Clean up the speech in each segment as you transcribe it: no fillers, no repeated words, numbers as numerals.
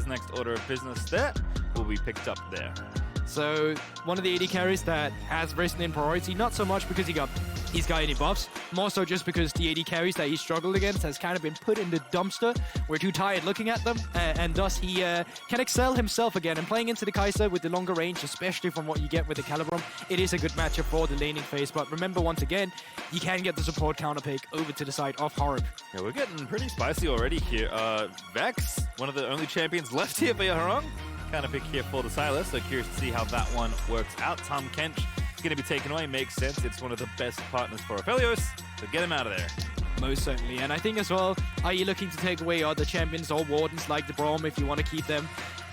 his next order of business there will be picked up there. So one of the AD carries that has risen in priority, not so much because he's got any buffs, more so just because the AD carries that he struggled against has kind of been put in the dumpster. We're too tired looking at them, and thus he can excel himself again. And playing into the Kaisa with the longer range, especially from what you get with the Calibrum, it is a good matchup for the laning phase. But remember, once again, you can get the support counter pick over to the side of Harp. Yeah, we're getting pretty spicy already here. Vex, one of the only champions left here for Yaharong. Counter pick here for the Sylas, so curious to see how that one works out. Tom Kench is going to be taken away, makes sense. It's one of the best partners for Aphelios, so get him out of there. Most certainly, and I think as well, are you looking to take away other champions or wardens like the Braum if you want to keep them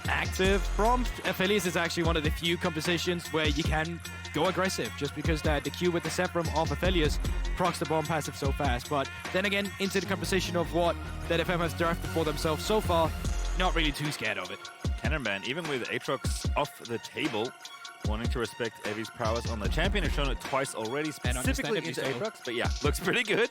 active? Braum, Aphelios is actually one of the few compositions where you can go aggressive, just because the Q with the Sephram of Aphelios procs the Braum passive so fast. But then again, into the composition of what DFM has drafted for themselves so far, not really too scared of it. Cannonban, even with Aatrox off the table, wanting to respect Evi's prowess on the champion. Has shown it twice already, specifically into Aatrox, but yeah, looks pretty good.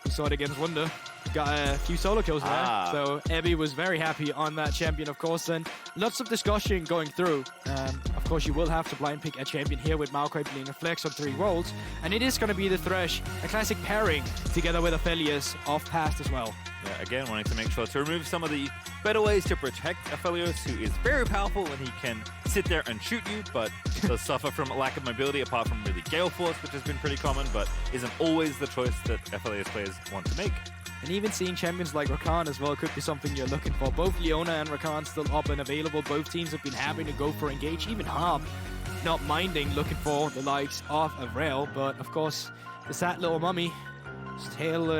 We saw it against Wunder. Got a few solo kills there, so Evi was very happy on that champion, of course, and lots of discussion going through. Of course, you will have to blind pick a champion here with Maokai being a flex on 3 rolls, and it is going to be the Thresh, a classic pairing, together with Aphelios off Past as well. Yeah, again, wanting to make sure to remove some of the better ways to protect Aphelios, who is very powerful when he can sit there and shoot you, but does suffer from a lack of mobility, apart from really Gale Force, which has been pretty common, but isn't always the choice that Aphelios players want to make. And even seeing champions like Rakan as well could be something you're looking for. Both Leona and Rakan still up and available. Both teams have been happy to go for engage. Even Harp not minding looking for the likes of Avril, but of course, the sad little mummy, tale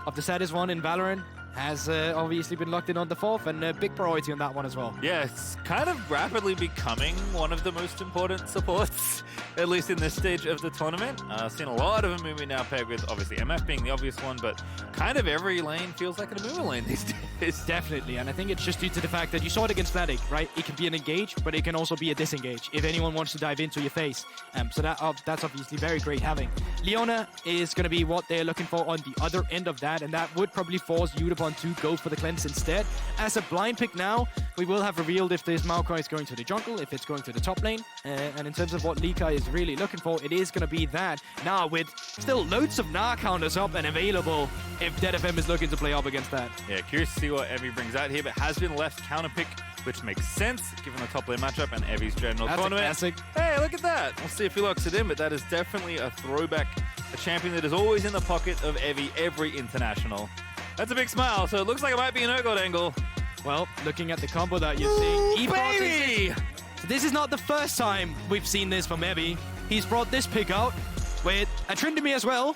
of the saddest one in Valorant, has obviously been locked in on the 4th, and a big priority on that one as well. Yeah, it's kind of rapidly becoming one of the most important supports, at least in this stage of the tournament. Seen a lot of Amumu now paired with, obviously, MF being the obvious one, but kind of every lane feels like an Amumu lane these days. Definitely, and I think it's just due to the fact that you saw it against Fnatic, right? It can be an engage, but it can also be a disengage if anyone wants to dive into your face. So that's obviously very great having. Leona is going to be what they're looking for on the other end of that, and that would probably force Yutapon to go for the cleanse instead. As a blind pick now, we will have revealed if this Maokai is going to the jungle, if it's going to the top lane, and in terms of what Likai is really looking for, it is going to be that. Now, with still loads of Gnar counters up and available, if DFM is looking to play up against that. Yeah, curious to see what Evi brings out here, but has been left counter pick, which makes sense given the top lane matchup and Evi's general tournament. Hey, look at that. We'll see if he locks it in, but that is definitely a throwback, a champion that is always in the pocket of Evi every international. That's a big smile, so it looks like it might be an Urgot angle. Well, looking at the combo that you're seeing, baby! This is not the first time we've seen this from Evi. He's brought this pick out with a Trundle as well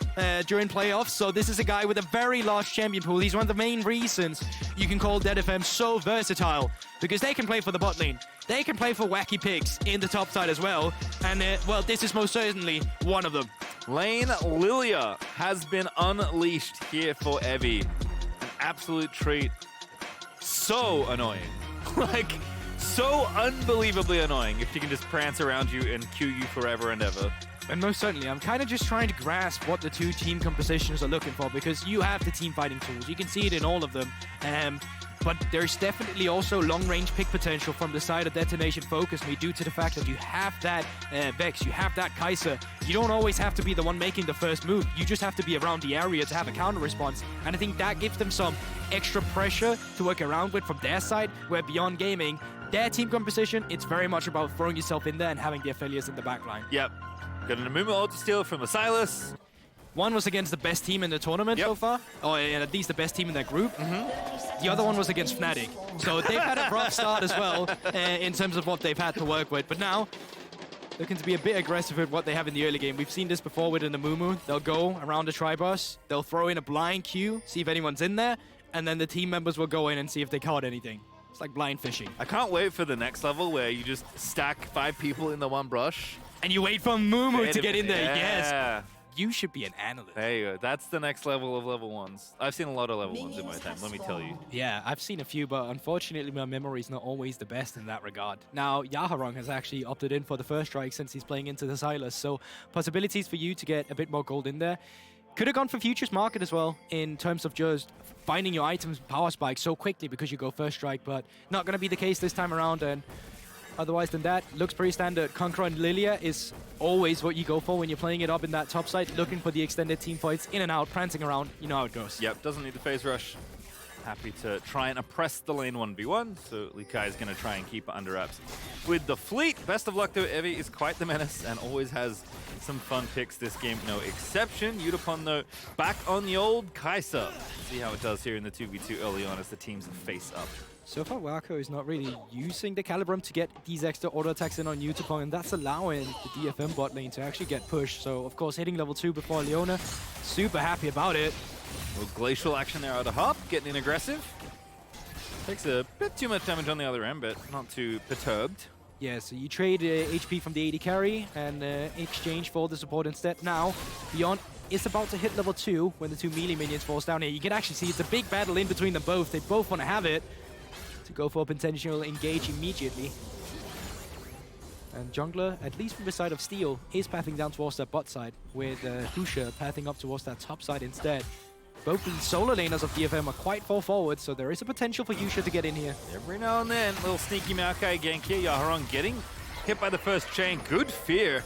during playoffs, so this is a guy with a very large champion pool. He's one of the main reasons you can call DFM so versatile, because they can play for the bot lane. They can play for wacky picks in the top side as well, and well, this is most certainly one of them. Lane Lillia has been unleashed here for Evi. An absolute treat. So annoying. Like, so unbelievably annoying if you can just prance around you and queue you forever and ever. And most certainly, I'm kind of just trying to grasp what the two team compositions are looking for, because you have the team fighting tools. You can see it in all of them. But there's definitely also long-range pick potential from the side of Detonation Focus Me, due to the fact that you have that Vex, you have that Kaisa. You don't always have to be the one making the first move. You just have to be around the area to have a counter response. And I think that gives them some extra pressure to work around with from their side, where beyond gaming, their team composition, it's very much about throwing yourself in there and having the Aphelios in the backline. Yep. Got an Amumu ult to steal from the Sylas. One was against the best team in the tournament so far, or at least the best team in their group. The other one was against Fnatic. So they've had a rough start as well in terms of what they've had to work with. But now, looking to be a bit aggressive with what they have in the early game. We've seen this before with an Amumu. They'll go around the tri-boss, they'll throw in a blind Q, see if anyone's in there, and then the team members will go in and see if they caught anything. It's like blind fishing. I can't wait for the next level where you just stack 5 people in the one brush. And you wait for Amumu to get in there, yeah. Yes. You should be an analyst. There you go. That's the next level of level 1s. I've seen a lot of level 1s in my time, let me tell you. Yeah, I've seen a few, but unfortunately my memory is not always the best in that regard. Now, Yaharong has actually opted in for the first strike since he's playing into the Sylas, so possibilities for you to get a bit more gold in there. Could have gone for Futures Market as well in terms of just finding your items and power spikes so quickly because you go first strike, but not going to be the case this time around. And otherwise than that, looks pretty standard. Conqueror and Lillia is always what you go for when you're playing it up in that top side, looking for the extended team fights, in and out, prancing around. You know how it goes. Yep, doesn't need the phase rush. Happy to try and oppress the lane 1v1, so Likai is going to try and keep it under wraps with the fleet. Best of luck though, Evie is quite the menace and always has some fun picks. This game, no exception. Yutapon though, back on the old Kaisa. See how it does here in the 2v2 early on as the teams face up. So far, Wako is not really using the Calibrum to get these extra auto attacks in on Yutapon, and that's allowing the DFM bot lane to actually get pushed. So, of course, hitting level 2 before Leona, super happy about it. A little glacial action there out of Harp, getting in aggressive. Takes a bit too much damage on the other end, but not too perturbed. Yeah, so you trade HP from the AD carry and exchange for the support instead. Now, Beyond is about to hit level 2 when the 2 melee minions falls down here. You can actually see it's a big battle in between them both. They both want to have it to go for a potential engage immediately. And Jungler, at least from the side of Steel, is pathing down towards that bot side, with Husha pathing up towards that top side instead. Both the solo laners of DFM are quite far forward, so there is a potential for Husha to get in here. Every now and then, little sneaky Maokai gank here. Yaharong getting hit by the first chain. Good fear.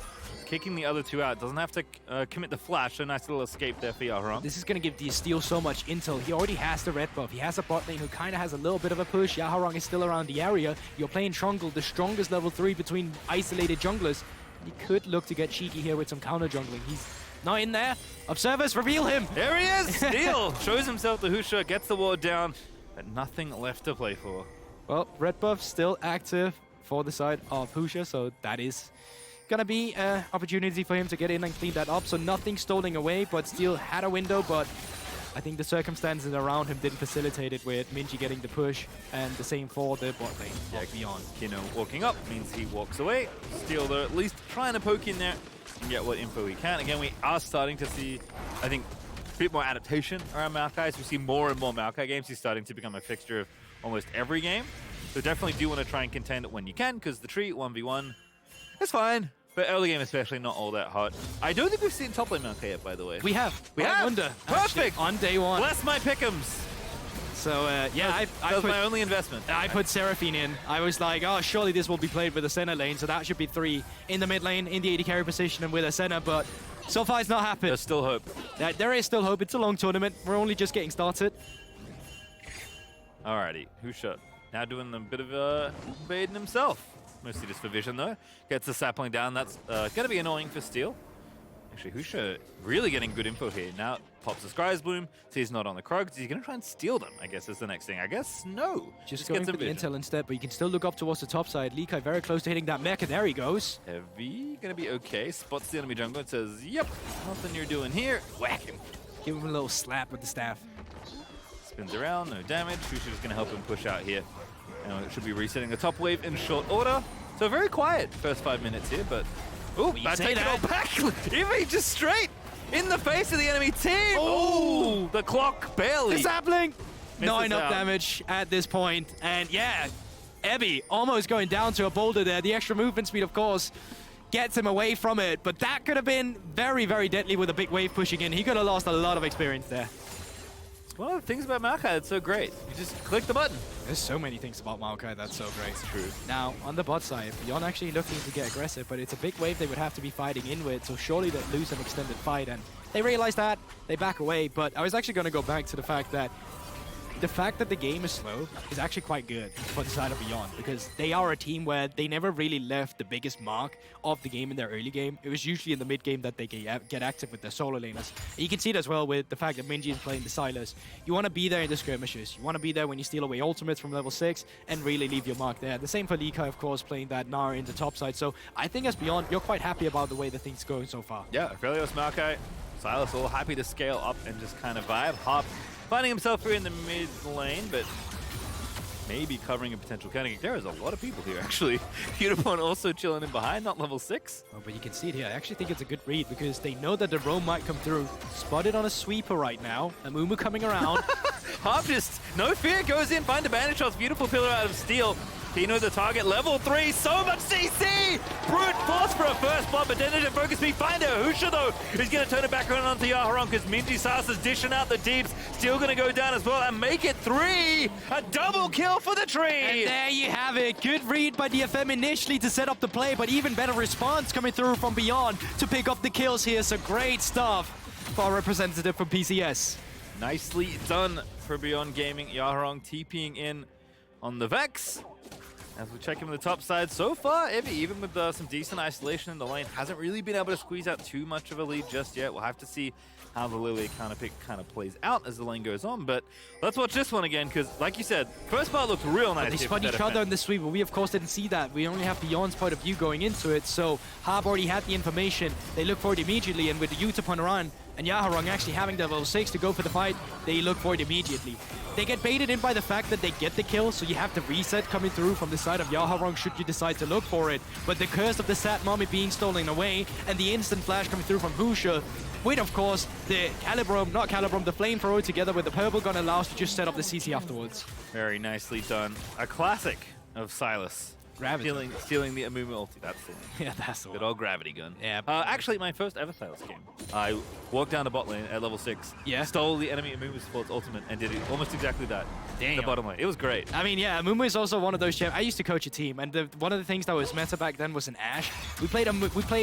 Kicking the other two out. Doesn't have to commit the flash, so nice little escape there for Yaharong. This is going to give the Steel so much intel. He already has the red buff. He has a bot lane who kind of has a little bit of a push. Yaharong is still around the area. You're playing Trundle, the strongest level 3 between isolated junglers. You could look to get cheeky here with some counter jungling. He's not in there. Observers, reveal him. There he is. Steel shows himself to Husha, gets the ward down, but nothing left to play for. Well, red buff still active for the side of Husha, so that is gonna be an opportunity for him to get in and clean that up. So nothing stolen away, but Steel had a window, but I think the circumstances around him didn't facilitate it, with Minji getting the push, and the same for the bot lane. Yeah, Beyond. Kino walking up means he walks away. Steel though at least trying to poke in there and get what info he can. Again, we are starting to see, I think, a bit more adaptation around Maokai. As we see more and more Maokai games, he's starting to become a fixture of almost every game. So definitely do want to try and contend it when you can, because the tree 1v1 is fine. But early game especially not all that hot. I don't think we've seen top lane Maokai yet, by the way. We have. We have? Wonder, Perfect! On day one. Bless my pick'ems! So, yeah, that was my only investment. I put Seraphine in. I was like, oh, surely this will be played with a center lane, so that should be 3 in the mid lane, in the AD carry position, and with a center, but so far it's not happened. There's still hope. There is still hope. It's a long tournament. We're only just getting started. Alrighty, Husha now doing a bit of invading himself. Mostly just for vision, though. Gets the sapling down. That's going to be annoying for Steel. Actually, Husha really getting good info here. Now pops the Sky's Bloom. Sees not on the Krugs. He's going to try and steal them, I guess, is the next thing. I guess no. Just going for the intel instead, but you can still look up towards the top side. Likai very close to hitting that mech, and there he goes. Heavy, going to be okay. Spots the enemy jungler and says, yep, nothing you're doing here. Whack him. Give him a little slap with the staff. Spins around, no damage. Husha is going to help him push out here. And it should be resetting the top wave in short order. So very quiet first 5 minutes here, but ooh, that's taking it all back. Evie just straight in the face of the enemy team. Oh, the clock barely. The sapling. Not enough damage at this point. And yeah, Evie almost going down to a boulder there. The extra movement speed, of course, gets him away from it. But that could have been very, very deadly with a big wave pushing in. He could have lost a lot of experience there. One of the things about Maokai that's so great. You just click the button. There's so many things about Maokai that's so great. It's true. Now, on the bot side, Beyond actually looking to get aggressive, but it's a big wave they would have to be fighting in with, so surely they'd lose an extended fight, and they realize that, they back away. But I was actually going to go back to the fact that the game is slow is actually quite good for the side of Beyond, because they are a team where they never really left the biggest mark of the game in their early game. It was usually in the mid game that they get active with their solo laners. You can see it as well with the fact that Minji is playing the Sylas. You want to be there in the skirmishes. You want to be there when you steal away ultimates from level 6 and really leave your mark there. The same for Likai, of course, playing that Gnar in the top side. So I think as Beyond, you're quite happy about the way the thing's going so far. Yeah, Aphelios, Maokai, Sylas all happy to scale up and just kind of vibe. Harp finding himself here in the mid lane, but maybe covering a potential counter. There is a lot of people here, actually. Yutapon also chilling in behind, not level 6. Oh, but you can see it here. I actually think it's a good read, because they know that the roam might come through. Spotted on a sweeper right now. Amumu coming around. Harp just, no fear, goes in, find a bandage shots, beautiful pillar out of steel. Kino the target, level 3, so much CC! Brute force for a first blood, but then it focus me, find out Husha though, who's gonna turn it back around onto Yaharong, because Minji Sylas is dishing out the deeps, still gonna go down as well, and make it 3! A double kill for the tree! And there you have it, good read by DFM initially to set up the play, but even better response coming through from Beyond to pick up the kills here, so great stuff for our representative from PCS. Nicely done for Beyond Gaming, Yaharong TPing in on the Vex. As we check him on the top side, so far, Evie, even with some decent isolation in the lane, hasn't really been able to squeeze out too much of a lead just yet. We'll have to see how the Lillia counter pick kind of plays out as the lane goes on. But let's watch this one again, because like you said, first part looked real nice. They spun each other in the sweep, but we of course didn't see that. We only have Beyond's point of view going into it, so Harp already had the information. They look for it immediately, and with the Yutapon around and Yaharong actually having the level 6 to go for the fight, they look for it immediately. They get baited in by the fact that they get the kill, so you have the reset coming through from the side of Yaharong should you decide to look for it. But the curse of the Sat Mommy being stolen away, and the instant flash coming through from Husha, with of course the the flamethrower together with the purple gun allows to just set up the CC afterwards. Very nicely done. A classic of Sylas. Gravity. Stealing the Amumu ulti, that's the one. Yeah, that's the one. Good old gravity gun. Yeah. Actually, my first ever Sylas game. I walked down the bot lane at level 6, yeah. Stole the enemy Amumu support's ultimate, and did it almost exactly that. Damn. The bottom lane. It was great. I mean, yeah, Amumu is also one of those champs. I used to coach a team, and one of the things that was meta back then was an Ashe. We played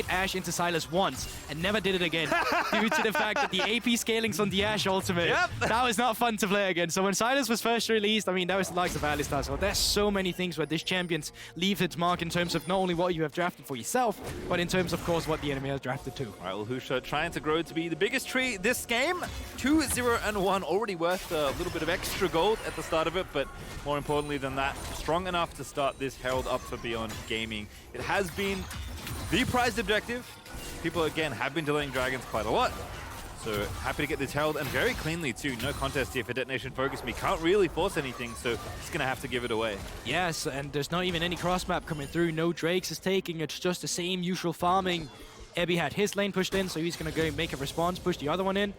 Ashe into Sylas once, and never did it again, due to the fact that the AP scalings on the Ashe ultimate, that was not fun to play again. So when Sylas was first released, I mean, that was the likes of Alistar. So there's so many things where this champion leaves its mark in terms of not only what you have drafted for yourself, but in terms, of course, what the enemy has drafted too. All right, well, Husha trying to grow to be the biggest tree this game. 2-0-1, already worth a little bit of extra gold at the start of it, but more importantly than that, strong enough to start this herald up for Beyond Gaming. It has been the prized objective. People, again, have been delaying Dragons quite a lot. So happy to get this herald, and very cleanly too. No contest here for Detonation Focus Me. Can't really force anything, so just gonna have to give it away. Yes, and there's not even any cross map coming through. No Drakes is taking. It's just the same usual farming. Ebby had his lane pushed in, so he's gonna go make a response, push the other one in.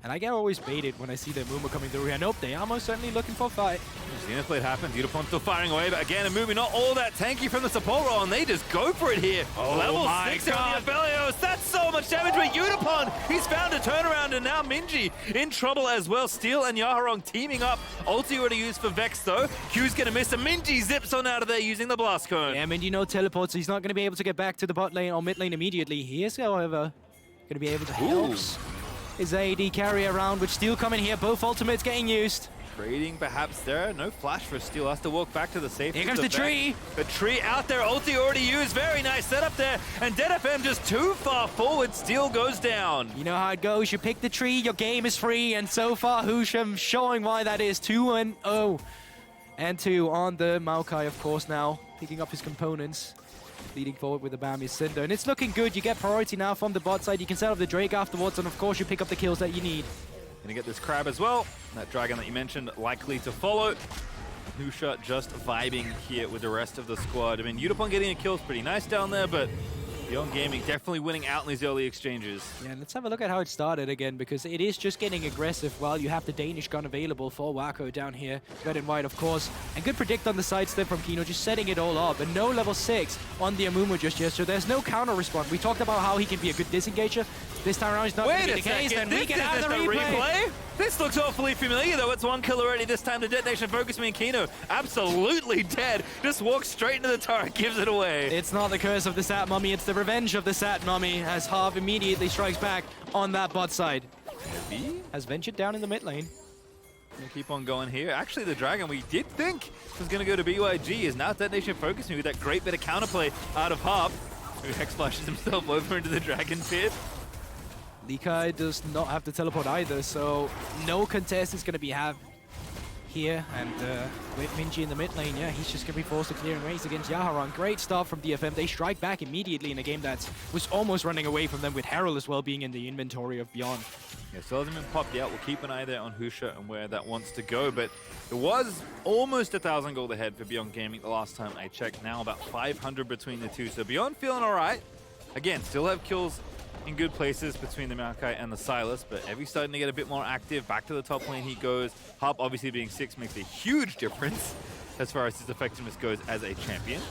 And I get always baited when I see the Amumu coming through here. Nope, they are most certainly looking for a fight. Xenoblade happens, Yutapon still firing away, but again, Amumu not all that tanky from the support role, and they just go for it here. Oh, level 6 on the Aphelios, that's so much damage with Yutapon. He's found a turnaround, and now Minji in trouble as well. Steel and Yaharong teaming up. Ulti already used for Vex though. Q's gonna miss, and Minji zips on out of there using the Blast Cone. Yeah, Minji no teleports, so he's not gonna be able to get back to the bot lane or mid lane immediately. He is, however, gonna be able to help his AD carry around, with Steel coming here, both ultimates getting used. Trading perhaps there, no flash for Steel, has to walk back to the safety. Here comes the tree. The tree out there, ulti already used, very nice setup there, and DFM just too far forward, Steel goes down. You know how it goes, you pick the tree, your game is free, and so far Husha showing why that is. 2-0 and 2 on the Maokai, of course, now picking up his components. Leading forward with the Bami Cinder, and it's looking good. You get priority now from the bot side. You can set up the Drake afterwards, and of course you pick up the kills that you need. Gonna get this crab as well. That dragon that you mentioned likely to follow. Husha just vibing here with the rest of the squad. I mean, Yutapon getting a kill is pretty nice down there, but Beyond Gaming definitely winning out in these early exchanges. Yeah, let's have a look at how it started again, because it is just getting aggressive while you have the Danish gun available for Wako down here. Red and white, of course. And good predict on the sidestep from Kino, just setting it all up. And no level 6 on the Amumu just yet, so there's no counter response. We talked about how he can be a good disengager. This time around, it's not going to be the case, and we can have the replay. This looks awfully familiar, though. It's one kill already. This time the Detonation Focus Me and Kino absolutely dead. Just walks straight into the turret, gives it away. It's not the curse of the Sat Mummy, it's the revenge of the Sat Mummy, as Harp immediately strikes back on that bot side. Heavy has ventured down in the mid lane. Gonna keep on going here. Actually, the dragon we did think was gonna go to BYG is now Detonation Focus Me with that great bit of counterplay out of Harp, who hex flashes himself over into the dragon pit. Likai does not have to teleport either, so no contest is going to be have here. And with Minji in the mid lane, yeah, he's just going to be forced to clearing race against Yaharong. Great start from DFM. They strike back immediately in a game that was almost running away from them, with Herald as well being in the inventory of Beyond. Yeah, still hasn't been popped yet. We'll keep an eye there on Husha and where that wants to go, but it was almost 1,000 gold ahead for Beyond Gaming the last time I checked. Now about 500 between the two, so Beyond feeling all right. Again, still have kills in good places between the Maokai and the Sylas, but Evi's starting to get a bit more active. Back to the top lane he goes. Harp obviously being 6 makes a huge difference as far as his effectiveness goes as a champion.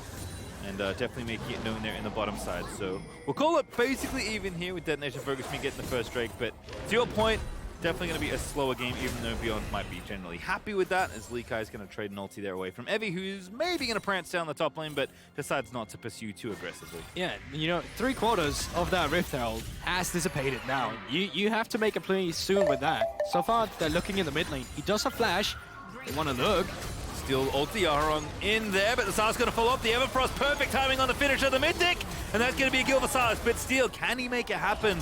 And definitely making it known there in the bottom side. So we'll call it basically even here with Detonation Focus Me getting the first Drake. But to your point, definitely going to be a slower game, even though Beyond might be generally happy with that, as Likai is going to trade an ulti there away from Evi, who's maybe going to prance down the top lane, but decides not to pursue too aggressively. Yeah, you know, 3/4 of that Rift Herald has dissipated now. You have to make a play soon with that. So far, they're looking in the mid lane. He does have flash. They want to look. Still ulti Yaharong in there, but the Sylas going to follow up. The Everfrost, perfect timing on the finish of the Mythic, and that's going to be a kill for Sylas. But still, can he make it happen?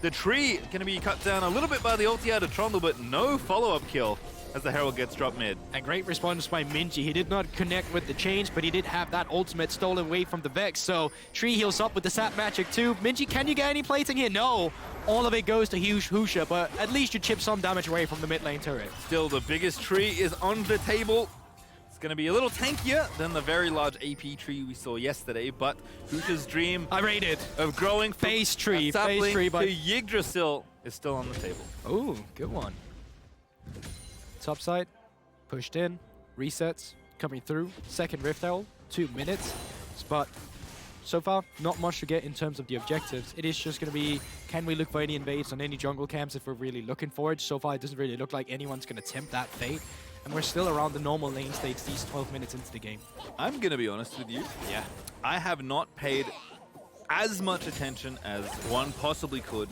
The tree going to be cut down a little bit by the ulti out of Trundle, but no follow-up kill as the Herald gets dropped mid. A great response by Minji. He did not connect with the change, but he did have that ultimate stolen away from the Vex. So Tree heals up with the Sap Magic too. Minji, can you get any plating here? No. All of it goes to Husha, but at least you chip some damage away from the mid lane turret. Still, the biggest tree is on the table. Going to be a little tankier than the very large AP tree we saw yesterday, but Husha's dream of growing face tree, but to Yggdrasil is still on the table. Oh, good one. Top side, pushed in, resets, coming through. Second Rift Herald, 2 minutes. But so far, not much to get in terms of the objectives. It is just going to be, can we look for any invades on any jungle camps if we're really looking for it? So far, it doesn't really look like anyone's going to tempt that fate. And we're still around the normal lane states these 12 minutes into the game. I'm going to be honest with you. Yeah. I have not paid as much attention as one possibly could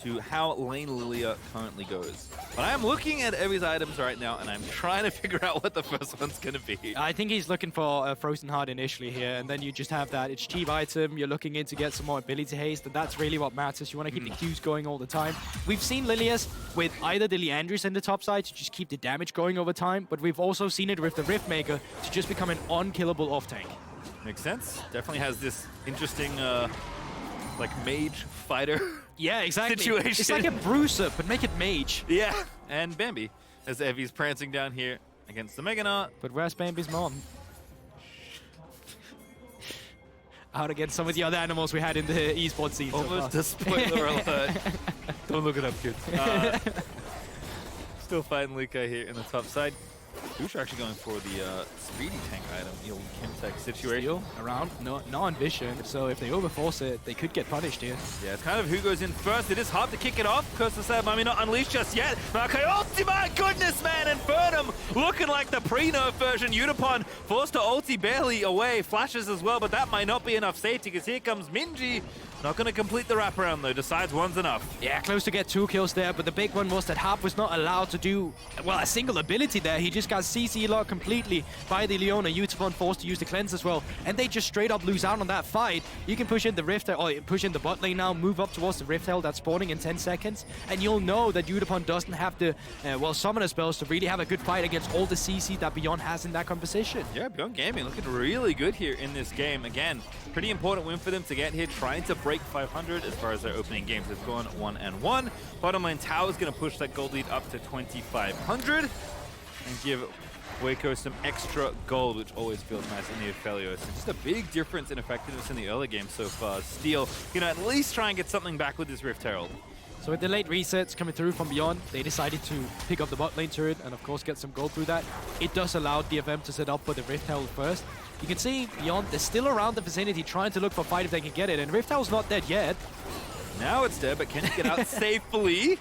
to how lane Lillia currently goes. But I am looking at Evi's items right now, and I'm trying to figure out what the first one's going to be. I think he's looking for a Frozen Heart initially here, and then you just have that. It's cheap item, you're looking in to get some more ability haste, and that's really what matters. You want to keep the Qs going all the time. We've seen Lillias with either the Leandris in the top side to just keep the damage going over time, but we've also seen it with the Riftmaker to just become an unkillable off-tank. Makes sense. Definitely has this interesting, like, mage fighter. Yeah, exactly. Situation. It's like a bruiser, but make it mage. Yeah, and Bambi, as Evi's prancing down here against the Gnar. But where's Bambi's mom? Out against some of the other animals we had in the eSports scene. Almost a spoiler alert. Don't look it up, kids. Still fighting Likai here in the top side. Husha actually going for the speedy tank item, the old Chemtech situation. Steal around, no on vision, so if they overforce it, they could get punished here. Yeah, it's kind of who goes in first. It is hard to kick it off. Curse the Sad Mummy not unleashed just yet. Maokai ulti, my goodness, man! Infernum looking like the pre-nerf version. Yutapon forced to ulti barely away. Flashes as well, but that might not be enough safety because here comes Minji. Not going to complete the wraparound though, decides one's enough. Yeah, close to get 2 kills there, but the big one was that Harp was not allowed to do, well, a single ability there. He just got CC locked completely by the Leona. Yutapon forced to use the cleanse as well, and they just straight up lose out on that fight. You can push in the Rift, or push in the bot lane now, move up towards the Rift Hell that's spawning in 10 seconds, and you'll know that Yutapon doesn't have the, well, summoner spells to really have a good fight against all the CC that Beyond has in that composition. Yeah, Beyond Gaming looking really good here in this game. Again, pretty important win for them to get here, trying to break 500 as far as their opening games. They've gone 1-1. Bottom lane Tao is going to push that gold lead up to 2,500 and give Wako some extra gold, which always feels nice in the Aphelios. It's just a big difference in effectiveness in the early game so far. Steel, you know, at least try and get something back with this Rift Herald. So with the late resets coming through from Beyond, they decided to pick up the bot lane turret and of course get some gold through that. It does allow DFM to set up for the Rift Herald first. You can see Beyond, they're still around the vicinity trying to look for a fight if they can get it, and Rift Herald's not dead yet. Now it's dead, but can he get out safely?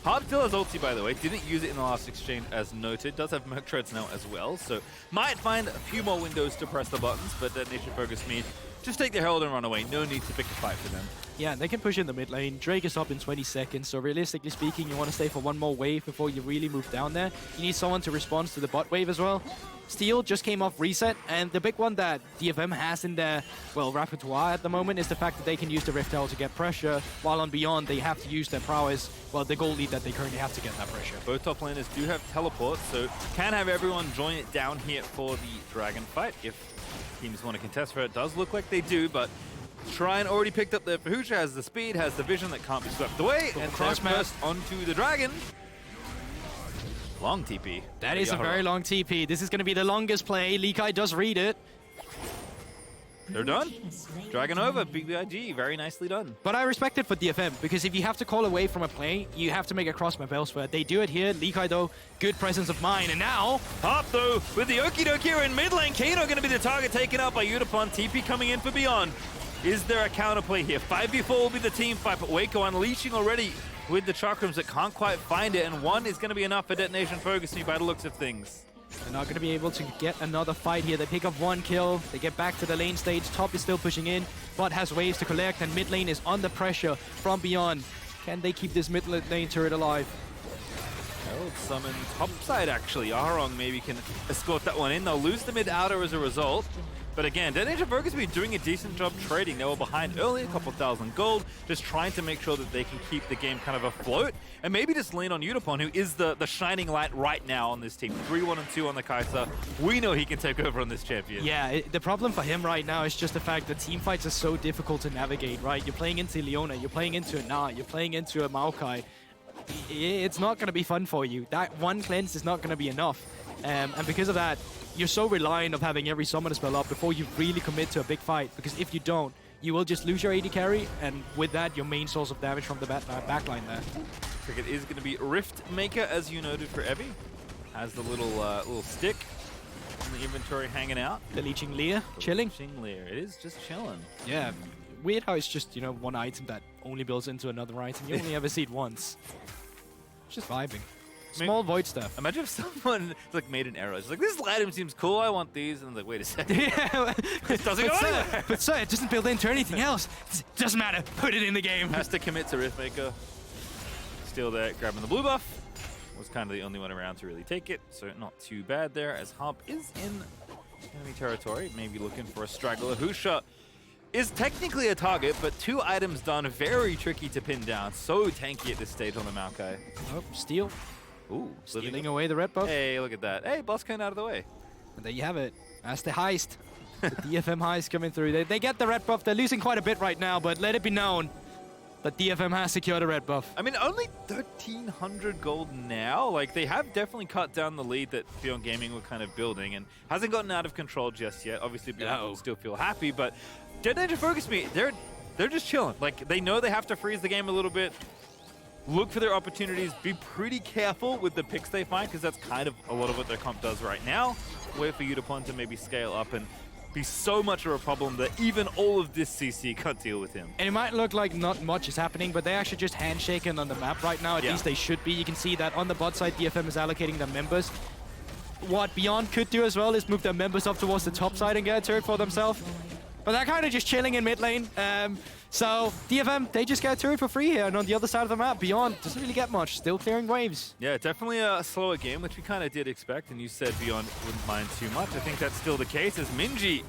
Harp still has ulti, by the way. Didn't use it in the last exchange as noted. Does have Merc Treads now as well, so might find a few more windows to press the buttons, but Detonation Focus Me. Just take the Herald and run away. No need to pick a fight for them. Yeah, they can push in the mid lane. Drake is up in 20 seconds, so realistically speaking, you want to stay for one more wave before you really move down there. You need someone to respond to the bot wave as well. Steel just came off reset, and the big one that DFM has in their, well, repertoire at the moment is the fact that they can use the Rift Herald to get pressure, while on Beyond they have to use their prowess, well, the gold lead that they currently have to get that pressure. Both top laners do have teleport, so can have everyone join it down here for the dragon fight if teams want to contest for it. It does look like they do, but Shrine already picked up there for Husha, has the speed, has the vision that can't be swept away, and cross first onto the dragon. Long TP. That is a very long TP. This is going to be the longest play. Likai does read it. they're done. Dragon over, BYG, very nicely done. But I respect it for DFM, because if you have to call away from a play, you have to make a cross map elsewhere. They do it here. Likai, though, good presence of mind. And now, Harp, though, with the okie doke here in mid lane. Kino going to be the target taken out by Yutapon. TP coming in for Beyond. Is there a counterplay here? 5v4 will be the team fight, but Wako unleashing already with the chakrams that can't quite find it. And one is going to be enough for Detonation Focus by the looks of things. They're not going to be able to get another fight here. They pick up 1 kill. They get back to the lane stage. Top is still pushing in, but has waves to collect, and mid lane is under pressure from Beyond. Can they keep this mid lane turret alive? Herald summon top side, actually. Yaharong maybe can escort that one in. They'll lose the mid outer as a result. But again, Detonation Focus be doing a decent job trading. They were behind early, a couple thousand gold, just trying to make sure that they can keep the game kind of afloat, and maybe just lean on Yutapon, who is the shining light right now on this team. 3-1-2 on the Kaisa. We know he can take over on this champion. Yeah, the problem for him right now is just the fact that team fights are so difficult to navigate, right? You're playing into Leona, you're playing into a Gnar, you're playing into a Maokai. It's not going to be fun for you. That one cleanse is not going to be enough. And because of that, you're so reliant of having every summoner spell up before you really commit to a big fight. Because if you don't, you will just lose your AD carry, and with that, your main source of damage from the backline there. Cricket is going to be Rift Maker, as you noted for Evie. Has the little stick in the inventory hanging out. The Leeching Lear, chilling. Leeching Lear, it is just chilling. Yeah, weird how it's just, you know, one item that only builds into another item. You only ever see it once. It's just vibing. Small void stuff. Imagine if someone like made an error. It's like, this item seems cool, I want these. And I'm like, wait a second. Yeah, it doesn't go anywhere. But sir, it doesn't build into anything else. It doesn't matter. Put it in the game. Has to commit to Riftmaker. Still there, grabbing the blue buff. Was kind of the only one around to really take it, so not too bad there, as Harp is in enemy territory, maybe looking for a straggler. Husha is technically a target, but 2 items done, very tricky to pin down. So tanky at this stage on the Maokai. Oh, steal. Ooh, stealing away the red buff. Hey, look at that. Hey, boss came out of the way. And there you have it. That's the heist. The DFM heist coming through. They get the red buff. They're losing quite a bit right now, but let it be known that DFM has secured a red buff. I mean, only 1,300 gold now. Like, they have definitely cut down the lead that Beyond Gaming were kind of building, and hasn't gotten out of control just yet. Obviously, Beyond will still feel happy, but Detonation Focus me, they're just chilling. Like, they know they have to freeze the game a little bit. Look for their opportunities. Be pretty careful with the picks they find, because that's kind of a lot of what their comp does right now. Wait for Yutapon to maybe scale up and be so much of a problem that even all of this CC can't deal with him. And it might look like not much is happening, but they're actually just handshaking on the map right now. At least they should be. You can see that on the bot side, DFM is allocating their members. What Beyond could do as well is move their members up towards the top side and get a turret for themselves. But they're kind of just chilling in mid lane. So DFM, they just get a turret for free here. And on the other side of the map, Beyond doesn't really get much. Still clearing waves. Yeah, definitely a slower game, which we kind of did expect. And you said Beyond wouldn't mind too much. I think that's still the case, as Minji.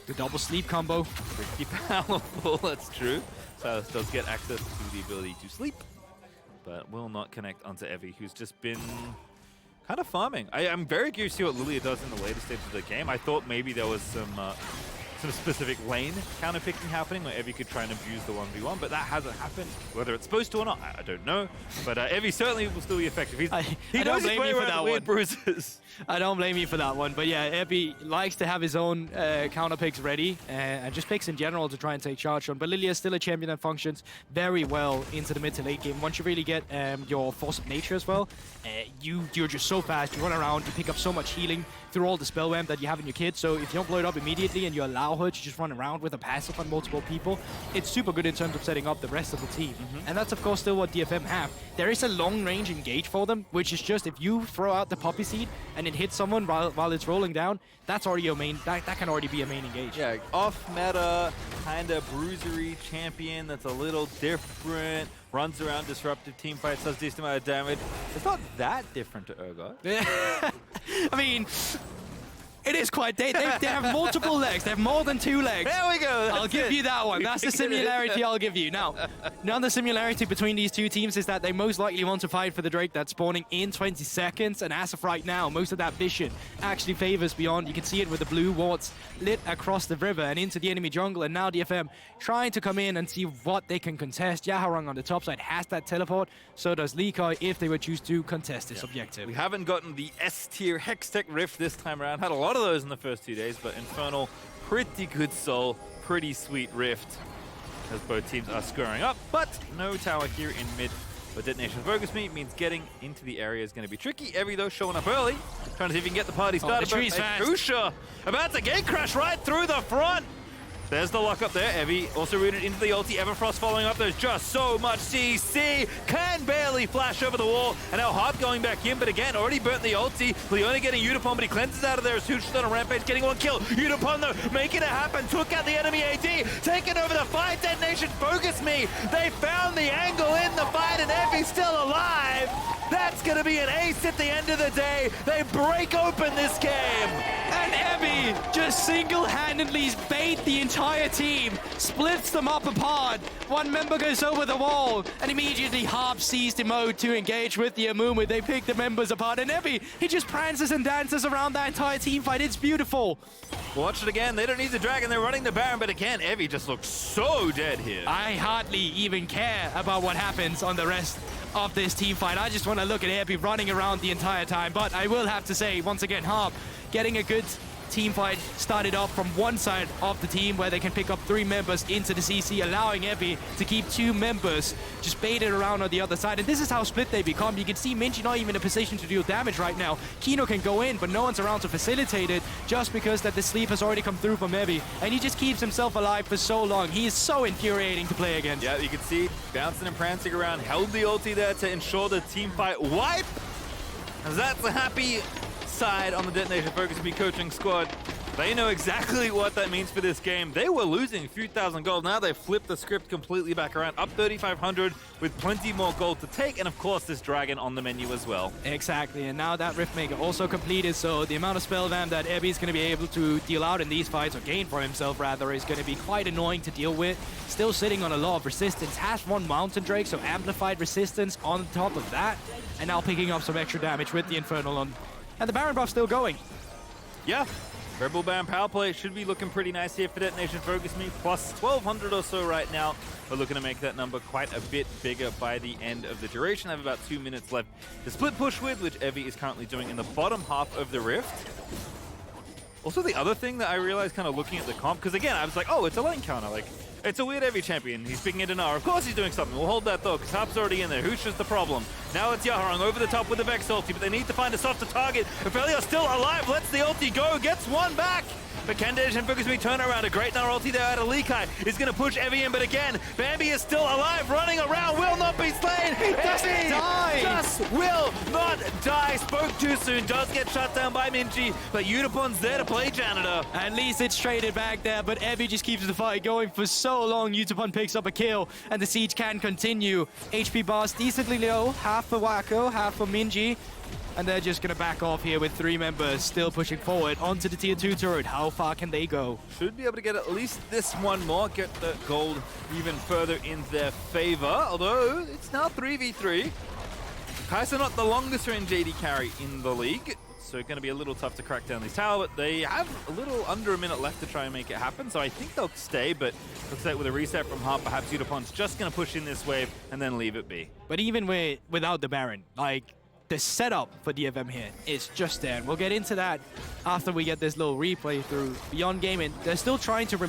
The double sleep combo. Pretty powerful, that's true. Sylas does get access to the ability to sleep, but will not connect onto Evie, who's just been kind of farming. I'm very curious to see what Lillia does in the later stages of the game. I thought maybe there was some specific lane counter-picking happening where Evie could try and abuse the 1v1, but that hasn't happened. Whether it's supposed to or not, I don't know. But Evie certainly will still be effective. He knows his way around weird bruises. I don't blame you for that one. But yeah, Evie likes to have his own counter picks ready and just picks in general to try and take charge on. But Lillia is still a champion that functions very well into the mid to late game. Once you really get your force of nature as well, you're just so fast. You run around, you pick up so much healing through all the spell ramp that you have in your kit. So if you don't blow it up immediately and you allow her to just run around with a passive on multiple people, it's super good in terms of setting up the rest of the team. And that's of course still what DFM have. There is a long range engage for them, which is just if you throw out the poppy seed and it hits someone while it's rolling down, that's already your main, that can already be a main engage. Yeah, off-meta, kind of bruisery champion that's a little different, runs around, disruptive team fights, does decent amount of damage. It's not that different to Urgot. I mean, it is quite, they have multiple legs. They have more than 2 legs. There we go. I'll give you that one. That's the similarity I'll give you. Now the similarity between these two teams is that they most likely want to fight for the Drake that's spawning in 20 seconds. And as of right now, most of that vision actually favors Beyond. You can see it with the blue wards lit across the river and into the enemy jungle. And now DFM trying to come in and see what they can contest. Yaharong on the top side has that teleport. So does Likai if they would choose to contest this objective. We haven't gotten the S-tier Hextech Rift this time around. Had a lot lot of those in the first 2 days, but Infernal, pretty good soul, pretty sweet Rift, as both teams are scoring up, but no tower here in mid. But Detonation Focus Me means getting into the area is going to be tricky. Evie, though, showing up early, trying to see if he can get the party started. The tree's fast. Husha about to gate crash right through the front. There's the lock up there. Evie also rooted into the ulti. Everfrost following up. There's just so much CC. Can barely flash over the wall. And now Harp going back in, but again, already burnt the ulti. Leona getting Yutapon, but he cleanses out of there as Husha's on a rampage, getting one kill. Yutapon, though, making it happen. Took out the enemy AD. Taking over the fight. Detonation Focus Me. They found the angle in the fight, and Evie's still alive. That's going to be an ace at the end of the day. They break open this game. And Evie just single-handedly bait the entire team, splits them up apart. One member goes over the wall, and immediately Harp sees the mode to engage with the Amumu. They pick the members apart, and Evie, he just prances and dances around that entire team fight. It's beautiful. Watch it again. They don't need the dragon. They're running the Baron, but again, Evie just looks so dead here. I hardly even care about what happens on the rest of this team fight. I just want to look at Evie running around the entire time. But I will have to say, once again, Harp getting a good team fight started off from one side of the team where they can pick up 3 members into the CC, allowing Evie to keep 2 members just baited around on the other side. And this is how split they become. You can see Minji not even in a position to deal damage right now. Kino can go in, but no one's around to facilitate it just because that the sleep has already come through from Evie. And he just keeps himself alive for so long. He is so infuriating to play against. Yeah, you can see bouncing and prancing around, held the ulti there to ensure the team fight wipe. And that's a happy side on the Detonation Focus Me coaching squad. They know exactly what that means for this game. They were losing a few thousand gold. Now they've flipped the script completely back around, up 3,500 with plenty more gold to take, and of course this dragon on the menu as well. Exactly, and now that Riftmaker also completed, so the amount of spell damage that Evie's going to be able to deal out in these fights, or gain for himself rather, is going to be quite annoying to deal with. Still sitting on a lot of resistance, has 1 Mountain Drake, so amplified resistance on top of that, and now picking up some extra damage with the Infernal on. And the Baron buff still going. Yeah, Rebel Baron power play should be looking pretty nice here for Detonation Focus Me. Plus 1,200 or so right now. We're looking to make that number quite a bit bigger by the end of the duration. I have about 2 minutes left to split push with, which Evie is currently doing in the bottom half of the Rift. Also, the other thing that I realized kind of looking at the comp, because again, I was like, oh, it's a lane counter. Like, it's a weird Evie champion. He's picking it in Gnar. Of course he's doing something. We'll hold that though, because Harp's already in there. Husha's the problem. Now it's Yaharong over the top with the Vex ulti, but they need to find a softer target. Aphelios still alive, lets the ulti go, gets one back. But can Detonation Focus Me turn around? A great Gnar ulti there out of Likai is going to push Evie in, but again, Bambi is still alive, running around, will not be slain. He doesn't die. Just will not die. Spoke too soon, does get shut down by Minji, but Yutapon's there to play janitor. At least it's traded back there, but Evie just keeps the fight going for so long. Yutapon picks up a kill, and the siege can continue. HP bars decently low, half for Wako, half for Minji. And they're just going to back off here with 3 members still pushing forward onto the tier 2 turret. How far can they go? Should be able to get at least this one more, get the gold even further in their favor. Although, it's now 3v3. Kaisa not the longest range AD carry in the league, so going to be a little tough to crack down this tower, but they have a little under a minute left to try and make it happen, so I think they'll stay, but looks like with a reset from Harp, perhaps Yutapon's just going to push in this wave and then leave it be. But even without the Baron, like, the setup for DFM here is just there. And we'll get into that after we get this little replay through Beyond Gaming. They're still trying to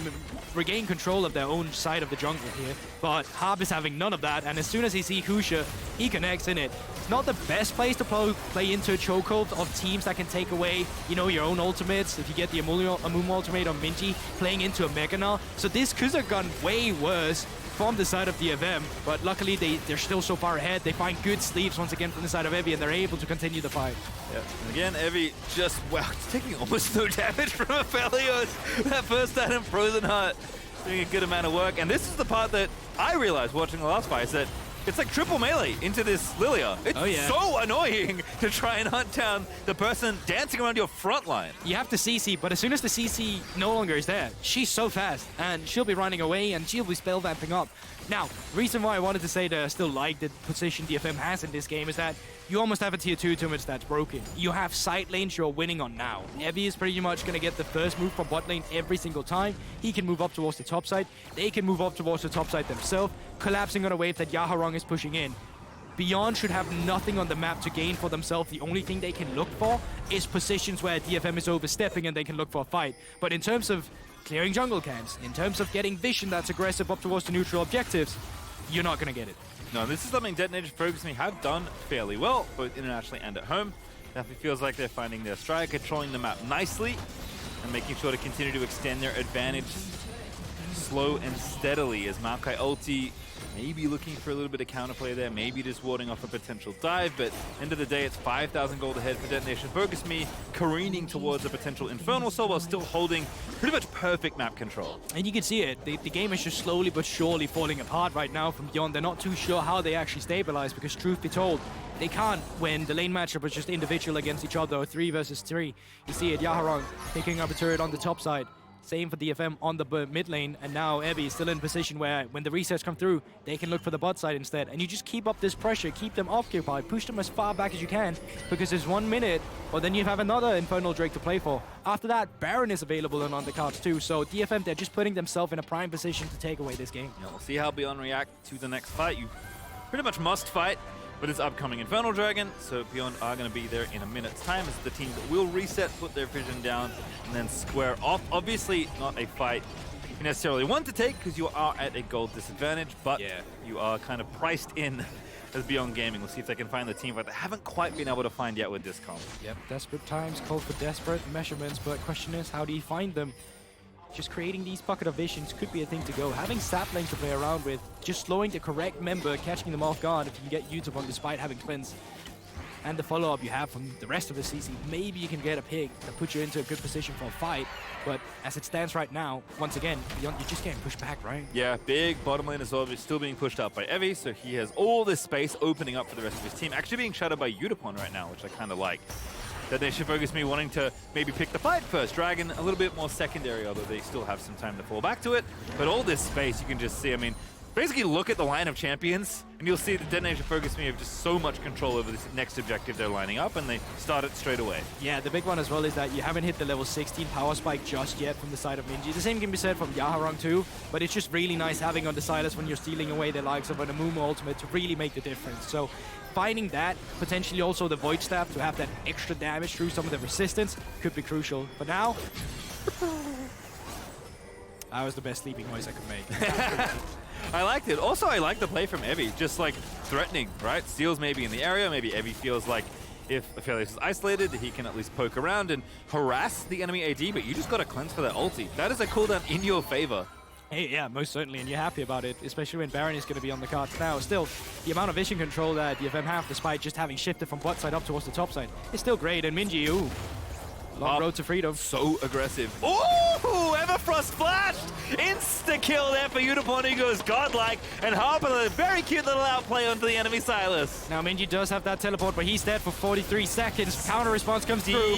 regain control of their own side of the jungle here, but Harp is having none of that, and as soon as he sees Husha, he connects in it. It's not the best place to play into a chokehold of teams that can take away, you know, your own ultimates. If you get the Amumu ultimate on Minji, playing into a Mega Gnar. So this could have gone way worse from the side of DFM, but luckily they're still so far ahead. They find good sleeps once again from the side of Evie, and they're able to continue the fight. Yeah, and again, Evie just, wow, taking almost no damage from Aphelios. That first item, Frozen Heart, doing a good amount of work. And this is the part that I realized watching the last fight, is that it's like triple melee into this Lillia. It's so annoying to try and hunt down the person dancing around your front line. You have to CC, but as soon as the CC no longer is there, she's so fast, and she'll be running away, and she'll be spell vamping up. Now, reason why I wanted to say that I still like the position DFM has in this game is that you almost have a tier 2 too much that's broken. You have side lanes you're winning on now. Evie is pretty much going to get the first move from bot lane every single time. He can move up towards the top side. They can move up towards the top side themselves, collapsing on a wave that Yaharong is pushing in. Beyond should have nothing on the map to gain for themselves. The only thing they can look for is positions where DFM is overstepping and they can look for a fight. But in terms of clearing jungle camps, in terms of getting vision that's aggressive up towards the neutral objectives, you're not going to get it. No, this is something DetonatioN Focus Me have done fairly well, both internationally and at home. Definitely feels like they're finding their stride, controlling the map nicely, and making sure to continue to extend their advantage slow and steadily as Maokai ulti maybe looking for a little bit of counterplay there, maybe just warding off a potential dive, but end of the day, it's 5,000 gold ahead for DetonatioN Focus Me, careening towards a potential Infernal Soul while still holding pretty much perfect map control. And you can see it, the game is just slowly but surely falling apart right now from Beyond. They're not too sure how they actually stabilize because truth be told, they can't when the lane matchup is just individual against each other, or 3 versus 3. You see it, Yaharong picking up a turret on the top side. Same for DFM on the mid lane, and now Evie is still in a position where when the resets come through, they can look for the bot side instead. And you just keep up this pressure, keep them occupied, push them as far back as you can, because there's 1 minute, or then you have another Infernal Drake to play for. After that, Baron is available and on the cards too, so DFM, they're just putting themselves in a prime position to take away this game. Yeah, we'll see how Beyond react to the next fight. You pretty much must fight with this upcoming Infernal Dragon, so Beyond are going to be there in a minute's time as the team that will reset, put their vision down, and then square off. Obviously, not a fight you necessarily want to take because you are at a gold disadvantage, but you are kind of priced in as Beyond Gaming. We'll see if they can find the team fight they haven't quite been able to find yet with this comp. Yep, desperate times call for desperate measurements, but question is, how do you find them? Just creating these pocket of visions could be a thing to go. Having Sapling to play around with, just slowing the correct member, catching them off guard if you can get Yutapon despite having twins. And the follow-up you have from the rest of the CC, maybe you can get a pick that puts you into a good position for a fight. But as it stands right now, once again, Beyond, you're just getting pushed back, right? Yeah, big bottom lane is still being pushed out by Evie, so he has all this space opening up for the rest of his team. Actually being shadowed by Yutapon right now, which I kind of like. DetonatioN Focus Me wanting to maybe pick the fight first. Dragon a little bit more secondary, although they still have some time to fall back to it. But all this space, you can just see, I mean, basically look at the line of champions, and you'll see that DetonatioN Focus Me have just so much control over this next objective they're lining up, and they start it straight away. Yeah, the big one as well is that you haven't hit the level 16 power spike just yet from the side of Minji. The same can be said from Yaharong too, but it's just really nice having on the Sylas when you're stealing away the likes of an Amumu ultimate to really make the difference. So finding that, potentially also the Void Staff to have that extra damage through some of the resistance could be crucial. But now, that was the best sleeping noise I could make. I liked it. Also, I like the play from Evie, just like threatening, right? Steals maybe in the area, maybe Evie feels like if Aphelios is isolated, he can at least poke around and harass the enemy AD, but you just got to cleanse for that ulti. That is a cooldown in your favor. Hey, yeah, most certainly, and you're happy about it, especially when Baron is going to be on the cards now. Still, the amount of vision control that DFM have, despite just having shifted from bot side up towards the top side, is still great. And Minji, ooh, long road to freedom. So aggressive. Ooh, Everfrost flashed! Insta-kill there for Yutapon, who goes godlike, and Harp with a very cute little outplay onto the enemy Sylas. Now Minji does have that teleport, but he's dead for 43 seconds. Counter response comes through.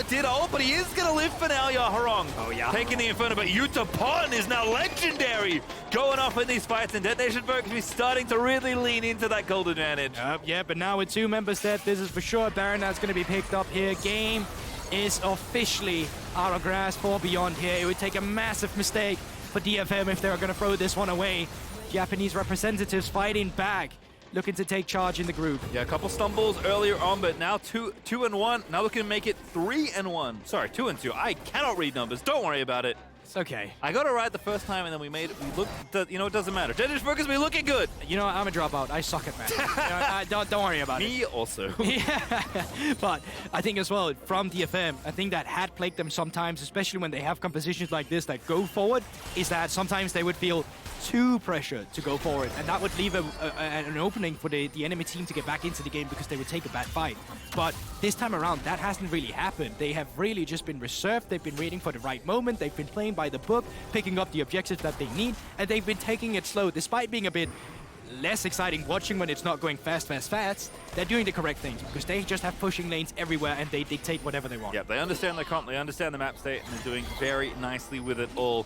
Did ult, but he is going to live for now, Yaharong. Oh, yeah. Taking the Inferno, but Yutapon is now legendary, going off in these fights, and DetonatioN Focus is starting to really lean into that gold advantage. Yeah, but now with 2 members dead, this is for sure Baron that's going to be picked up here. Game is officially out of grasp for Beyond here. It would take a massive mistake for DFM if they're going to throw this one away. Japanese representatives fighting back, looking to take charge in the group. Yeah, a couple stumbles earlier on, but now 2-1. Now looking to make it 3-1. Sorry, 2-2. I cannot read numbers. Don't worry about it. It's okay. I got it right the first time, and then we looked, you know, it doesn't matter. DetonatioN Focus me looking good. You know, I'm a dropout. I suck at math. Don't worry about it. Me also. Yeah, but I think as well, from DFM, I think that had plagued them sometimes, especially when they have compositions like this that go forward, is that sometimes they would feel too pressured to go forward, and that would leave an opening for the enemy team to get back into the game because they would take a bad fight. But this time around, that hasn't really happened. They have really just been reserved. They've been waiting for the right moment. They've been playing by the book, picking up the objectives that they need, and they've been taking it slow, despite being a bit less exciting watching when it's not going fast. They're doing the correct things because they just have pushing lanes everywhere and they dictate whatever they want. Yeah, they understand their comp, they understand the map state, and they're doing very nicely with it all.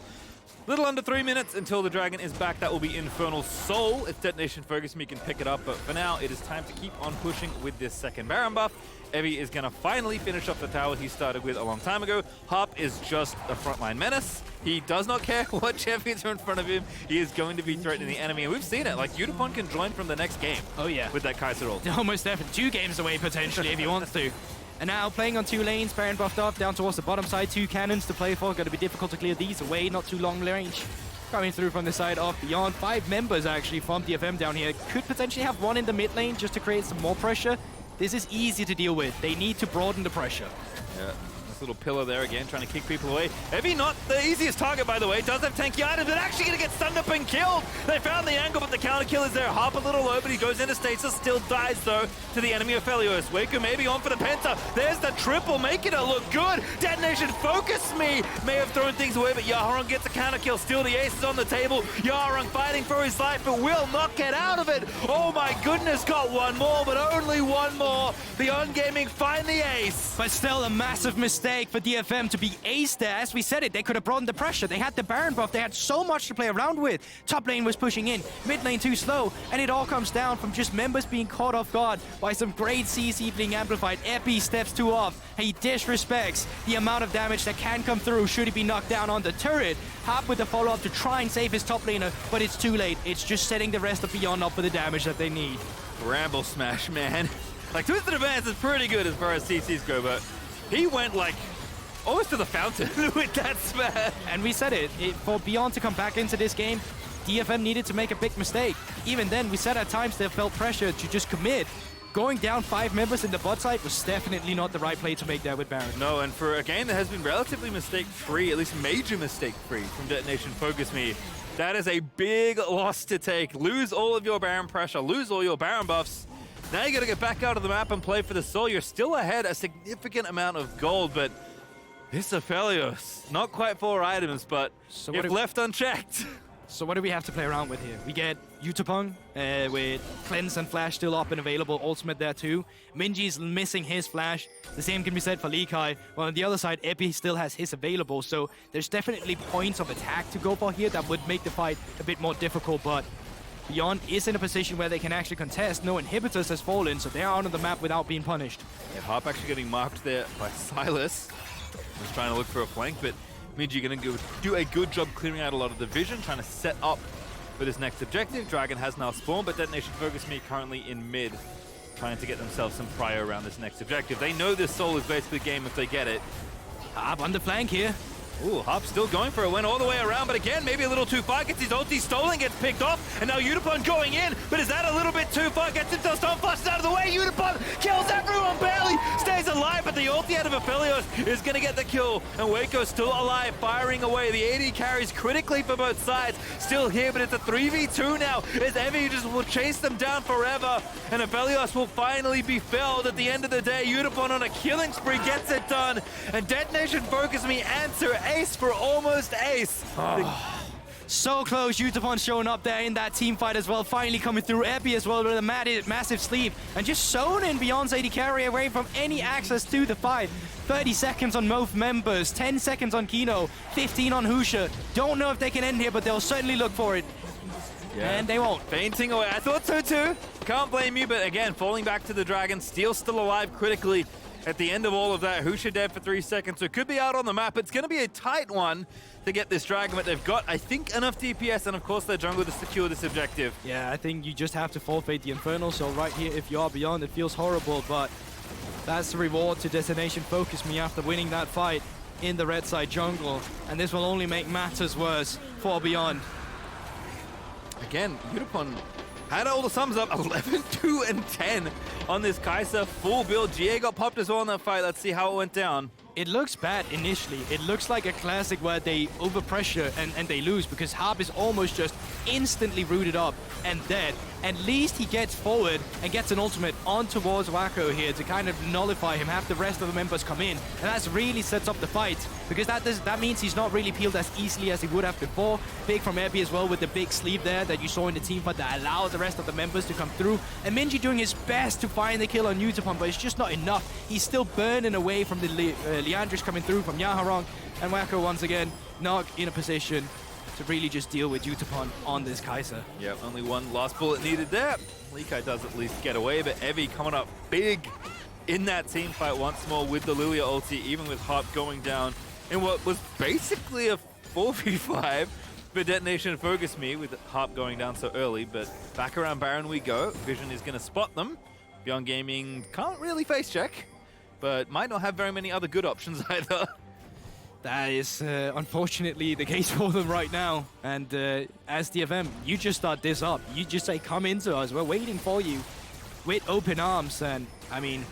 Little under 3 minutes until the dragon is back. That will be Infernal Soul if DetonatioN Focus Me can pick it up. But for now, it is time to keep on pushing with this second Baron buff. Evie is going to finally finish up the tower he started with a long time ago. Harp is just a frontline menace. He does not care what champions are in front of him. He is going to be threatening the enemy. And we've seen it. Like, Yutapon can join from the next game. Oh, yeah. With that Kaisa ult. Almost definitely 2 games away, potentially, if he wants to. And now playing on 2 lanes, Baron buffed up down towards the bottom side. 2 cannons to play for. Going to be difficult to clear these away. Not too long range. Coming through from the side of Beyond. 5 members, actually, from DFM down here. Could potentially have 1 in the mid lane just to create some more pressure. This is easy to deal with. They need to broaden the pressure. Yeah. Little pillar there again, trying to kick people away. Evie not the easiest target, by the way. Does have tanky items, but actually going to get stunned up and killed. They found the angle, but the counter kill is there. Harp a little low, but he goes into stasis. Still dies, though, to the enemy Aphelios. Wako maybe on for the penta. There's the triple, making it look good. Detonation, focus me. May have thrown things away, but Yaharong gets a counter kill. Still the ace is on the table. Yaharong fighting for his life, but will not get out of it. Oh my goodness, got 1 more, but only 1 more. Beyond Gaming find the ace. But still a massive mistake for DFM to be aced there. As we said it, they could have broadened the pressure. They had the Baron buff. They had so much to play around with. Top lane was pushing in. Mid lane too slow. And it all comes down from just members being caught off guard by some great CC being amplified. Epi steps too off. He disrespects the amount of damage that can come through should he be knocked down on the turret. Harp with the follow-up to try and save his top laner, but it's too late. It's just setting the rest of Beyond up for the damage that they need. Bramble smash, man. Like, Twisted Advance is pretty good as far as CCs go, but he went, like, almost to the fountain with that smash. And we said it, for Beyond to come back into this game, DFM needed to make a big mistake. Even then, we said at times they felt pressure to just commit. Going down 5 members in the bot side was definitely not the right play to make there with Baron. No, and for a game that has been relatively mistake-free, at least major mistake-free from Detonation Focus Me, that is a big loss to take. Lose all of your Baron pressure, lose all your Baron buffs. Now you got to get back out of the map and play for the soul. You're still ahead a significant amount of gold, but this Aphelios, not quite 4 items, but so if left unchecked. So what do we have to play around with here? We get Yutapon with Cleanse and Flash still up and available, ultimate there too. Minji's missing his Flash. The same can be said for Likai. Well, on the other side, Epi still has his available, so there's definitely points of attack to go for here that would make the fight a bit more difficult, but Beyond is in a position where they can actually contest. No inhibitors has fallen, so they are on the map without being punished. Yeah, Harp actually getting marked there by Sylas. Just trying to look for a flank, but Minji going to do a good job clearing out a lot of the vision, trying to set up for this next objective. Dragon has now spawned, but Detonation Focus Me currently in mid, trying to get themselves some prio around this next objective. They know this soul is basically game if they get it. Harp on the flank here. Ooh, Harp still going for it, went all the way around, but again, maybe a little too far, gets his ulti stolen, gets picked off, and now Yutapon going in, but is that a little bit too far? Gets himself stun flushed out of the way, Yutapon kills everyone, barely stays alive, but the ulti out of Aphelios is gonna get the kill, and Wako's still alive, firing away. The AD carries critically for both sides, still here, but it's a 3v2 now, as Evie just will chase them down forever, and Aphelios will finally be felled at the end of the day. Yutapon on a killing spree gets it done, and Detonation Focus Me answer ace for almost ace. So close, Yutapon showing up there in that team fight as well, finally coming through. Epi as well with a massive sleep, and just sewn in Beyond's AD carry away from any access to the fight. 30 seconds on both members, 10 seconds on Kino, 15 on Husha. Don't know if they can end here, but they'll certainly look for it. Yeah. And they won't. Fainting away, I thought so too. Can't blame you, but again, falling back to the Dragon. Steel still alive critically. At the end of all of that, Husha dead for 3 seconds, so it could be out on the map. It's going to be a tight one to get this Dragon, but they've got, I think, enough DPS and, of course, their jungle to secure this objective. Yeah, I think you just have to forfeit the Infernal, so right here, if you are Beyond, it feels horrible, but that's the reward to Detonation Focus Me after winning that fight in the red side jungle, and this will only make matters worse for Beyond. Again, Yutapon had all the sums up, 11, 2, and 10 on this Kaisa full build. GA got popped as well in that fight. Let's see how it went down. It looks bad initially. It looks like a classic where they overpressure and they lose, because Harp is almost just instantly rooted up and dead. At least he gets forward and gets an ultimate on towards Wako here to kind of nullify him, have the rest of the members come in. And that really sets up the fight, because that means he's not really peeled as easily as he would have before. Big from Epi as well with the big sleeve there that you saw in the team fight that allowed the rest of the members to come through. And Minji doing his best to find the kill on Yutapon, but it's just not enough. He's still burning away from the Leandris coming through from Yaharong, and Wako once again not in a position to really just deal with Yutapon on this Kaisa. Yeah, only one last bullet needed there. Likai does at least get away, but Evie coming up big in that team fight once more with the Lillia ulti, even with Harp going down. in what was basically a 4v5 for DetonatioN Focus Me, with Harp going down so early. But back around Baron we go. Vision is going to spot them. Beyond Gaming can't really face check, but might not have very many other good options either. That is unfortunately the case for them right now. And as DFM, you just start this up. You just say, come into us. We're waiting for you with open arms. And I mean,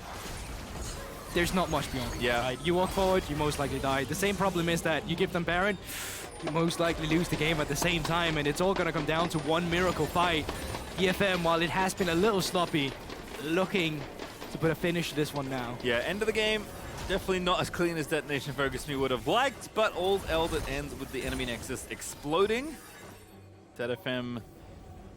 there's not much beyond. Yeah. Right? You walk forward, you most likely die. The same problem is that you give them Baron, you most likely lose the game at the same time. And it's all going to come down to one miracle fight. DFM, while it has been a little sloppy, looking to put a finish to this one now. Yeah, end of the game. Definitely not as clean as DetonatioN Focus Me would have liked, but all that ends with the enemy nexus exploding. DFM,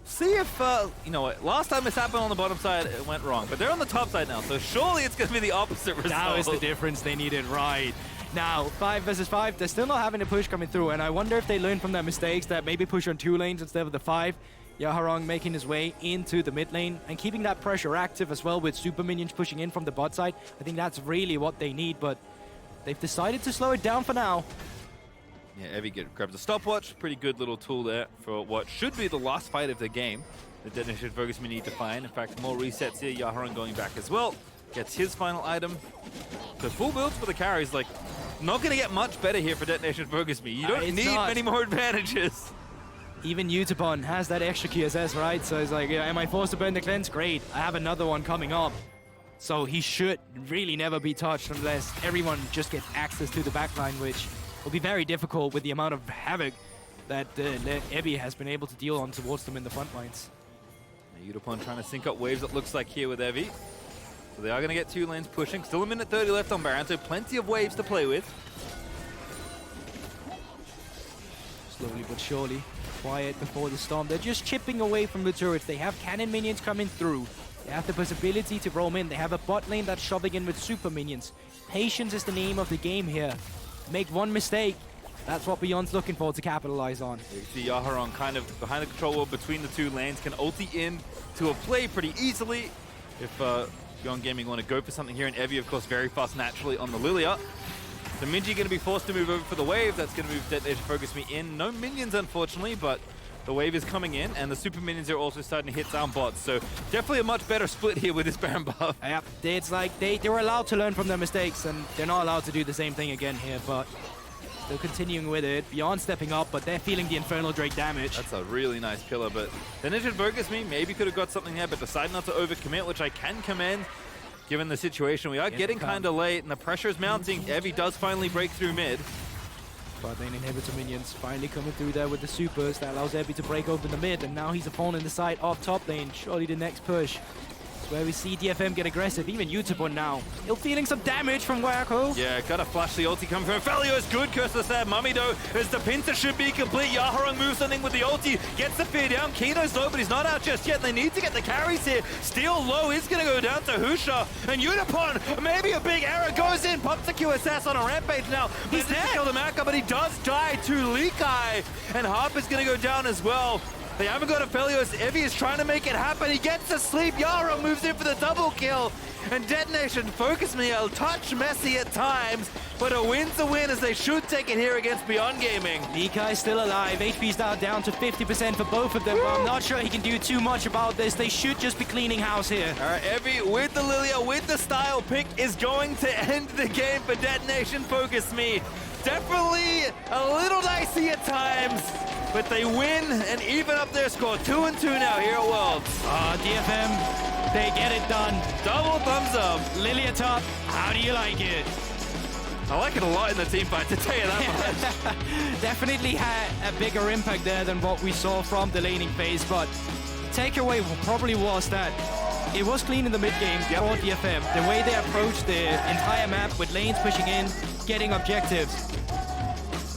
see if, you know what, last time this happened on the bottom side, it went wrong, but they're on the top side now, so surely it's going to be the opposite result. That was the difference they needed, right. Now, 5 versus 5, they're still not having a push coming through, and I wonder if they learned from their mistakes that maybe push on 2 lanes instead of the 5. Yaharong making his way into the mid lane and keeping that pressure active as well with super minions pushing in from the bot side. I think that's really what they need, but they've decided to slow it down for now. Yeah, Evie grabs a stopwatch. Pretty good little tool there for what should be the last fight of the game. The DetonatioN Focus Me need to find. In fact, more resets here. Yaharong going back as well. Gets his final item. So full builds for the carries, like, not going to get much better here for DetonatioN Focus Me. You don't need many more advantages. Even Yutapon has that extra QSS, right? So it's like, am I forced to burn the cleanse? Great, I have another one coming up. So he should really never be touched unless everyone just gets access to the backline, which will be very difficult with the amount of havoc that Evie has been able to deal on towards them in the front lines. Yutapon trying to sync up waves, it looks like, here with Evie. So they are going to get 2 lanes pushing. Still a minute 30 left on Baron, so plenty of waves to play with. Slowly but surely. Quiet before the storm. They're just chipping away from the turrets. They have cannon minions coming through. They have the possibility to roam in. They have a bot lane that's shoving in with super minions. Patience is the name of the game here. Make one mistake. That's what Beyond's looking for to capitalize on. You can see Yaharong kind of behind the control wall between the 2 lanes, can ulti in to a play pretty easily. If Beyond Gaming want to go for something here, and Evie, of course, very fast naturally on the Lillia. So Minji going to be forced to move over for the wave. That's going to move DetonatioN Focus Me in. No minions, unfortunately, but the wave is coming in, and the super minions are also starting to hit down bots. So definitely a much better split here with this Baron buff. Yep, it's like they were allowed to learn from their mistakes, and they're not allowed to do the same thing again here, but they're continuing with it. Beyond stepping up, but they're feeling the Infernal Drake damage. That's a really nice pillar, but DetonatioN Focus Me maybe could have got something there, but decided not to overcommit, which I can commend. Given the situation, we are getting kind of late, and the pressure is mounting. Evie does finally break through mid. Bot lane inhibitor minions finally coming through there with the supers. That allows Evie to break open the mid, and now he's a pawn in the side of top lane. Surely the next push. It's where we see DFM get aggressive. Even Yutapon now. Still feeling some damage from Wako. Yeah, gotta flash the ulti coming from Aphelios. Good curse to stab. Mummy though, as the pincer should be complete. Yaharong moves something with the ulti. Gets the fear down. Kino's low, but he's not out just yet. They need to get the carries here. Steal low is gonna go down to Husha. And Yutapon, maybe a big error, goes in. Pops the QSS on a rampage now. He's dead. To kill the Maokai, but he does die to Likai. And Harp is gonna go down as well. They haven't got Aphelios. Evie is trying to make it happen. He gets to sleep. Yaharong moves in for the double kill. And DetonatioN Focus Me a touch messy at times, but a win's a win, as they should take it here against Beyond Gaming. Likai still alive. HP's now down to 50% for both of them, but I'm not sure he can do too much about this. They should just be cleaning house here. All right, Evie with the Lillia, with the style pick, is going to end the game for DetonatioN Focus Me. Definitely a little dicey at times, but they win and even up their score. 2-2 now here at Worlds. DFM, they get it done. Double thumbs up. Lillia top, how do you like it? I like it a lot in the team fight, to tell you that much. Definitely had a bigger impact there than what we saw from the laning phase, but takeaway probably was that it was clean in the mid-game for DFM. The way they approached the entire map with lanes pushing in, getting objectives.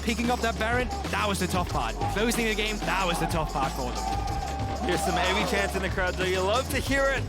Picking up that Baron, that was the tough part. Closing the game, that was the tough part for them. Here's some Evie chants in the crowd, though. You love to hear it.